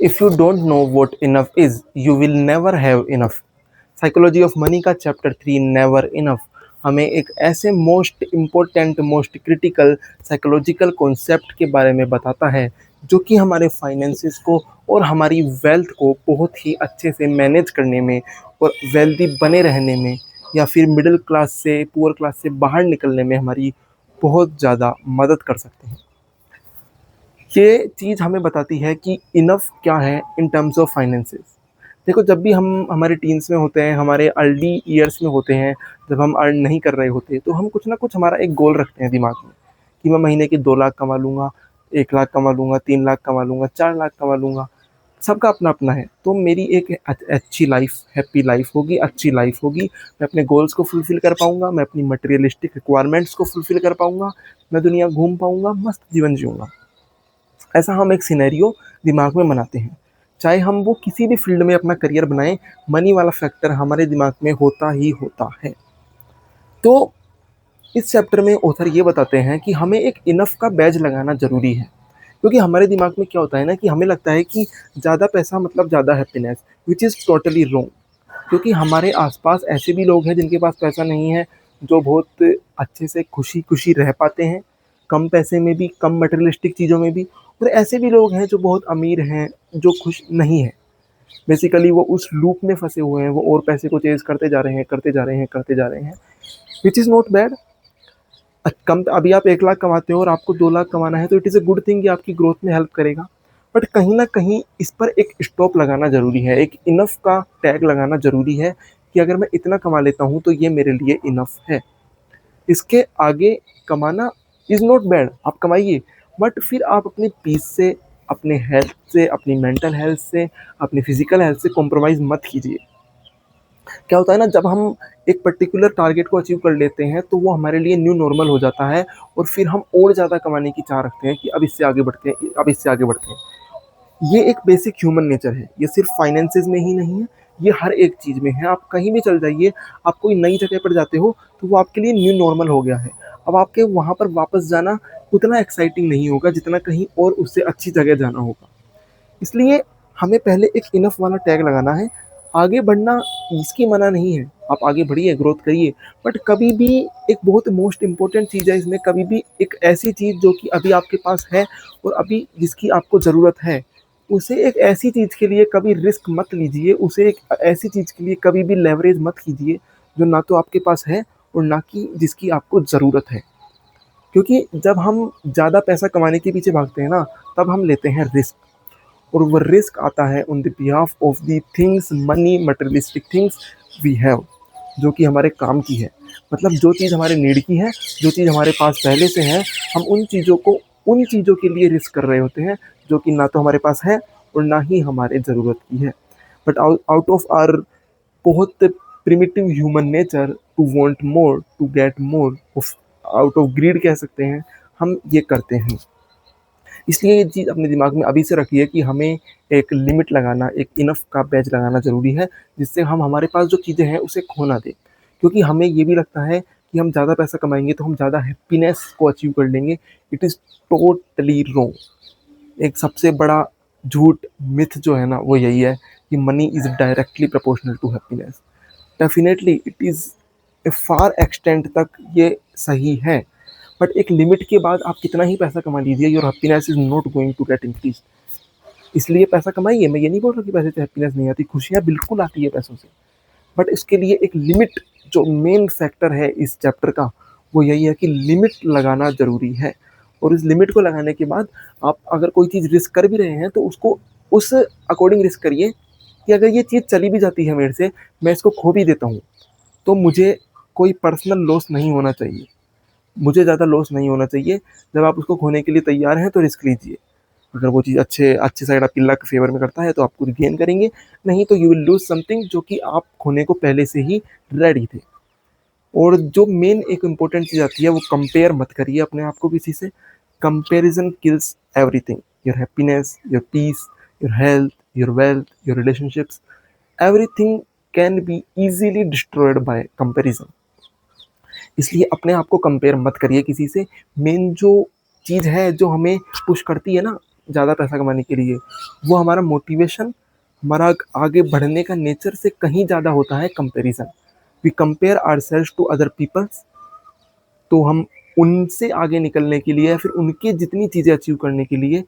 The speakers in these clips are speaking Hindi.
If you don't know what enough is you will never have enough. Psychology of money का चैप्टर 3 नेवर इनफ हमें एक ऐसे most important most critical psychological concept के बारे में बताता है जो कि हमारे फाइनेंसिस को और हमारी वेल्थ को बहुत ही अच्छे से मैनेज करने में और वेल्दी बने रहने में या फिर मिडिल क्लास से पुअर क्लास से बाहर निकलने में हमारी बहुत ज़्यादा मदद कर सकते हैं। ये चीज़ हमें बताती है कि इनफ क्या है इन टर्म्स ऑफ फाइनेंसेस। देखो, जब भी हम हमारे टीन्स में होते हैं, हमारे अर्ली ईयर्स में होते हैं, जब हम अर्न नहीं कर रहे होते, तो हम कुछ ना कुछ हमारा एक गोल रखते हैं दिमाग में कि मैं महीने के 2 लाख कमा लूँगा, 1 लाख कमा लूँगा, 3 लाख कमा लूँगा, 4 लाख कमा लूँगा। सबका अपना अपना है। तो मेरी एक अच्छी लाइफ, हैप्पी लाइफ होगी, अच्छी लाइफ होगी। मैं अपने गोल्स को फुलफिल कर पाऊंगा, मैं अपनी मटेरियलिस्टिक रिक्वायरमेंट्स को फुलफिल कर पाऊंगा, मैं दुनिया घूम पाऊंगा, मस्त जीवन जीऊंगा। ऐसा हम एक सिनेरियो दिमाग में बनाते हैं। चाहे हम वो किसी भी फील्ड में अपना करियर बनाएं, मनी वाला फैक्टर हमारे दिमाग में होता ही होता है। तो इस चैप्टर में ऑथर ये बताते हैं कि हमें एक इनफ का बैज लगाना जरूरी है, क्योंकि हमारे दिमाग में क्या होता है ना कि हमें लगता है कि ज़्यादा पैसा मतलब ज़्यादा happiness, which is totally wrong. क्योंकि हमारे आसपास ऐसे भी लोग हैं जिनके पास पैसा नहीं है, जो बहुत अच्छे से खुशी खुशी रह पाते हैं, कम पैसे में भी, कम मटेरियलिस्टिक चीज़ों में भी। और ऐसे भी लोग हैं जो बहुत अमीर हैं, जो खुश नहीं है। बेसिकली वो उस लूप में फंसे हुए हैं, वो और पैसे को चेज करते जा रहे हैं, करते जा रहे हैं, करते जा रहे हैं, विच इज़ नॉट बैड। कम अभी आप 1 लाख कमाते हो और आपको 2 लाख कमाना है, तो it is a good thing, ये आपकी ग्रोथ में हेल्प करेगा। बट कहीं ना कहीं इस पर एक स्टॉप लगाना जरूरी है, एक इनफ का टैग लगाना जरूरी है कि अगर मैं इतना कमा लेता हूँ तो ये मेरे लिए इनफ है। इसके आगे कमाना इज नॉट बैड, आप कमाइए, बट फिर आप अपनी पीस से, अपने हेल्थ से, अपनी मेंटल हेल्थ से, अपनी फिजिकल हेल्थ से कॉम्प्रोमाइज़ मत कीजिए। क्या होता है ना, जब हम एक पर्टिकुलर टारगेट को अचीव कर लेते हैं तो वो हमारे लिए न्यू नॉर्मल हो जाता है, और फिर हम और ज़्यादा कमाने की चाह रखते हैं कि अब इससे आगे बढ़ते हैं, अब इससे आगे बढ़ते हैं। ये एक बेसिक ह्यूमन नेचर है, ये सिर्फ फाइनेंसेस में ही नहीं है, ये हर एक चीज़ में है। आप कहीं भी चल जाइए, आप कोई नई जगह पर जाते हो तो वो आपके लिए न्यू नॉर्मल हो गया है। अब आपके वहाँ पर वापस जाना उतना एक्साइटिंग नहीं होगा जितना कहीं और उससे अच्छी जगह जाना होगा। इसलिए हमें पहले एक इनफ वाला टैग लगाना है। आगे बढ़ना इसकी मना नहीं है, आप आगे बढ़िए, ग्रोथ करिए, बट कभी भी एक बहुत मोस्ट इंपॉर्टेंट चीज़ है इसमें, कभी भी एक ऐसी चीज़ जो कि अभी आपके पास है और अभी जिसकी आपको ज़रूरत है, उसे एक ऐसी चीज़ के लिए कभी रिस्क मत लीजिए, उसे एक ऐसी चीज़ के लिए कभी भी लेवरेज मत कीजिए जो ना तो आपके पास है और ना कि जिसकी आपको ज़रूरत है। क्योंकि जब हम ज़्यादा पैसा कमाने के पीछे भागते हैं ना, तब हम लेते हैं रिस्क, और वो रिस्क आता है on the behalf of the things, money, materialistic things we have, जो कि हमारे काम की है। मतलब जो चीज़ हमारे नीड की है, जो चीज़ हमारे पास पहले से है, हम उन चीज़ों को, उन चीज़ों के लिए रिस्क कर रहे होते हैं जो कि ना तो हमारे पास है और ना ही हमारे ज़रूरत की है। बट आउट ऑफ आर बहुत primitive human nature to want more, to get more, out of greed कह सकते हैं, हम ये करते हैं। इसलिए ये चीज़ अपने दिमाग में अभी से रखिए कि हमें एक लिमिट लगाना, एक इनफ का बैच लगाना ज़रूरी है, जिससे हम हमारे पास जो चीज़ें हैं उसे खो ना दें। क्योंकि हमें ये भी लगता है कि हम ज़्यादा पैसा कमाएंगे तो हम ज़्यादा हैप्पीनेस को अचीव कर लेंगे। It is totally wrong. एक सबसे बड़ा झूठ, मिथ जो है ना, वो यही है कि money is directly proportional to happiness. Definitely it is a far extent तक ये सही है, बट एक लिमिट के बाद आप कितना ही पैसा कमा लीजिए, your happiness is not going to get increase. इसलिए पैसा कमाइए, मैं ये नहीं बोल रहा कि पैसे से हैप्पीनेस नहीं आती, खुशियाँ बिल्कुल आती है पैसों से, बट इसके लिए एक लिमिट, जो मेन फैक्टर है इस चैप्टर का, वो यही है कि लिमिट लगाना ज़रूरी है। और इस लिमिट को लगाने के बाद आप अगर कोई चीज़ रिस्क कर भी रहे हैं तो उसको उस अकॉर्डिंग रिस्क करिए कि अगर ये चीज़ चली भी जाती है मेरे से, मैं इसको खो भी देता हूँ, तो मुझे कोई पर्सनल लॉस नहीं होना चाहिए, मुझे ज़्यादा लॉस नहीं होना चाहिए। जब आप उसको खोने के लिए तैयार हैं तो रिस्क लीजिए। अगर वो चीज़ अच्छे अच्छे साइड आपकी लक फेवर में करता है तो आप कुछ गेन करेंगे, नहीं तो यू विल लूज समथिंग जो कि आप खोने को पहले से ही रेडी थे। और जो मेन एक इम्पोर्टेंट चीज़ आती है, वो कंपेयर मत करिए अपने आप को किसी से। Comparison kills everything, your happiness, your peace, your health, your wealth, your relationships, everything can be easily destroyed by comparison. इसलिए अपने आप को कंपेयर मत करिए किसी से। मेन जो चीज़ है जो हमें पुश करती है ना, ज़्यादा पैसा कमाने के लिए, वो हमारा मोटिवेशन, हमारा आगे बढ़ने का नेचर से कहीं ज़्यादा होता है comparison. We compare ourselves to other peoples, तो हम उनसे आगे निकलने के लिए या फिर उनके जितनी चीज़ें अचीव करने के लिए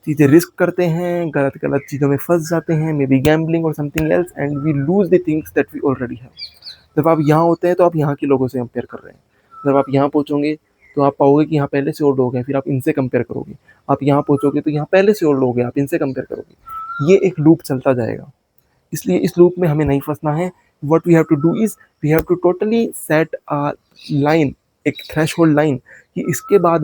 चीज़ें रिस्क करते हैं, गलत-गलत चीज़ों में फँस जाते हैं, मे बी गैम्बलिंग और something else, and we lose the things that we already have. जब आप यहाँ होते हैं तो आप यहाँ के लोगों से कंपेयर कर रहे हैं। जब आप यहाँ पहुँचोगे तो आप पाओगे कि यहाँ पहले से और लोग हैं, फिर आप इनसे कंपेयर करोगे। आप यहाँ पहुँचोगे तो यहाँ पहले से और लोग हैं, आप इनसे कंपेयर करोगे। ये एक लूप चलता जाएगा। इसलिए इस लूप में हमें नहीं फँसना है। What we have to do is we have to totally set a line, एक थ्रेशोल्ड लाइन, कि इसके बाद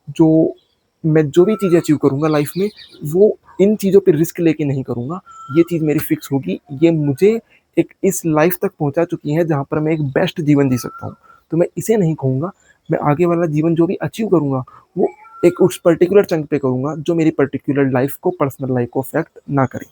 जो मैं जो भी चीज़ें अचीव करूँगा लाइफ में, वो इन चीज़ों पे रिस्क लेके नहीं करूँगा। ये चीज़ मेरी फिक्स होगी। ये मुझे एक इस लाइफ तक पहुँचा चुकी है जहाँ पर मैं एक बेस्ट जीवन जी सकता हूँ। तो मैं इसे नहीं खोऊँगा। मैं आगे वाला जीवन जो भी अचीव करूँगा, वो एक उस पर्टिकुलर चंक पे करूँगा जो मेरी पर्टिकुलर लाइफ को, पर्सनल लाइफ को अफ़ेक्ट ना करे।